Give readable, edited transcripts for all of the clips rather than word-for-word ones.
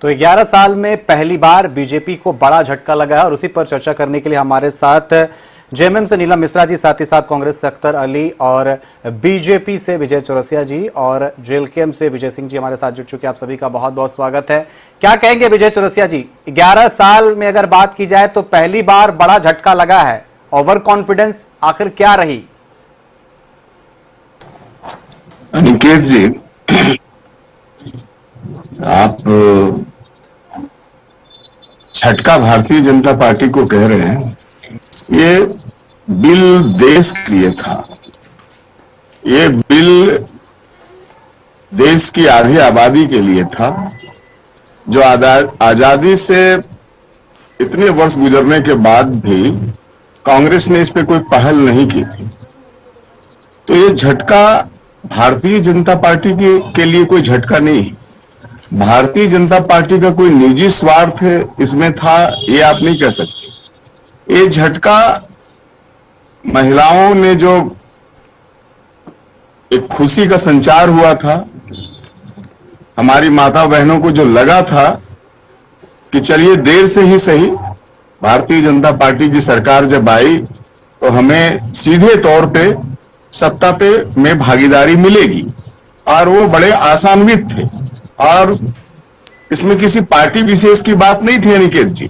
तो 11 साल में पहली बार बीजेपी को बड़ा झटका लगा है और उसी पर चर्चा करने के लिए हमारे साथ जेएमएम से नीलम मिश्रा जी, साथ ही साथ कांग्रेस से अख्तर अली और बीजेपी से विजय चौरसिया जी और जेएलकेएम से विजय सिंह जी हमारे साथ जुड़ चुके हैं। आप सभी का बहुत बहुत स्वागत है। क्या कहेंगे विजय चौरसिया जी, 11 साल में अगर बात की जाए तो पहली बार बड़ा झटका लगा है, ओवर कॉन्फिडेंस आखिर क्या रही? अनिकेत जी, आप झटका भारतीय जनता पार्टी को कह रहे हैं। ये बिल देश के लिए था। ये बिल देश की आधी आबादी के लिए था, जो आजादी से इतने वर्ष गुजरने के बाद भी कांग्रेस ने इस पे कोई पहल नहीं की थी। तो ये झटका भारतीय जनता पार्टी के लिए कोई झटका नहीं है। भारतीय जनता पार्टी का कोई निजी स्वार्थ इसमें था, ये आप नहीं कह सकते। ये झटका महिलाओं ने जो एक खुशी का संचार हुआ था, हमारी माता बहनों को जो लगा था कि चलिए देर से ही सही भारतीय जनता पार्टी की सरकार जब आई तो हमें सीधे तौर पे सत्ता पे में भागीदारी मिलेगी, और वो बड़े आशान्वित थे। और इसमें किसी पार्टी विशेष की बात नहीं थी अनिकेत जी।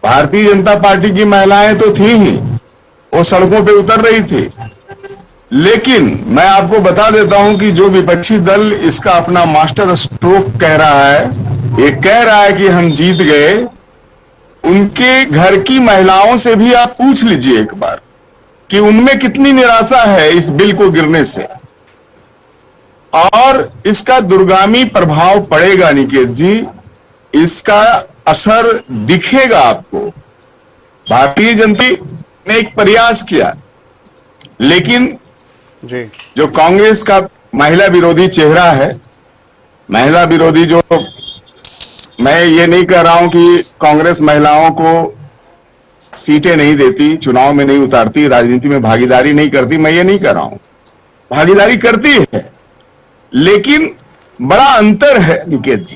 भारतीय जनता पार्टी की महिलाएं तो थी ही, वो सड़कों पे उतर रही थी। लेकिन मैं आपको बता देता हूं कि जो विपक्षी दल इसका अपना मास्टर स्ट्रोक कह रहा है, ये कह रहा है कि हम जीत गए, उनके घर की महिलाओं से भी आप पूछ लीजिए एक बार कि उनमें कितनी निराशा है इस बिल को गिरने से। और इसका दूरगामी प्रभाव पड़ेगा अनिकेत जी, इसका असर दिखेगा आपको। भारतीय जनता ने एक प्रयास किया, लेकिन जी जो कांग्रेस का महिला विरोधी चेहरा है, महिला विरोधी, जो मैं ये नहीं कह रहा हूं कि कांग्रेस महिलाओं को सीटें नहीं देती, चुनाव में नहीं उतारती, राजनीति में भागीदारी नहीं करती, मैं ये नहीं कह रहा हूं। भागीदारी करती है, लेकिन बड़ा अंतर है निकेत जी।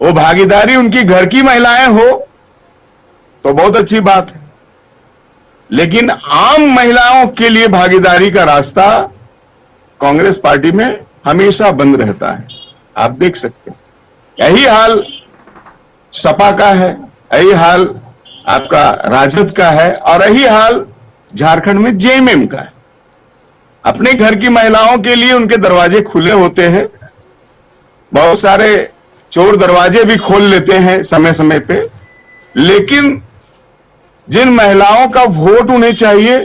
वो भागीदारी उनकी घर की महिलाएं हो तो बहुत अच्छी बात है, लेकिन आम महिलाओं के लिए भागीदारी का रास्ता कांग्रेस पार्टी में हमेशा बंद रहता है। आप देख सकते हैं, यही हाल सपा का है, यही हाल आपका राजद का है, और यही हाल झारखंड में जेएमएम का है। अपने घर की महिलाओं के लिए उनके दरवाजे खुले होते हैं, बहुत सारे चोर दरवाजे भी खोल लेते हैं समय समय पे, लेकिन जिन महिलाओं का वोट उन्हें चाहिए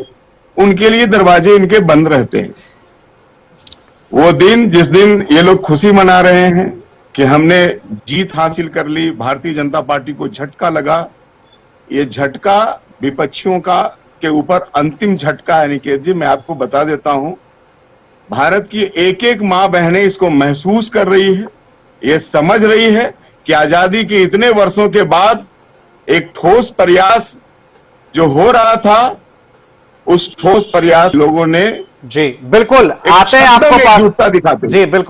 उनके लिए दरवाजे इनके बंद रहते हैं। वो दिन, जिस दिन ये लोग खुशी मना रहे हैं कि हमने जीत हासिल कर ली, भारतीय जनता पार्टी को झटका लगा, ये झटका विपक्षियों का के ऊपर अंतिम झटका है निकेत जी। मैं आपको बता देता हूं, भारत की एक एक मां बहनें इसको महसूस कर रही है, ये समझ रही है कि आजादी के इतने वर्षों के बाद एक ठोस प्रयास जो हो रहा था, उस ठोस प्रयास लोगों ने जी बिल्कुल आते हैं आपको पास दिखाते जी बिल्कुल।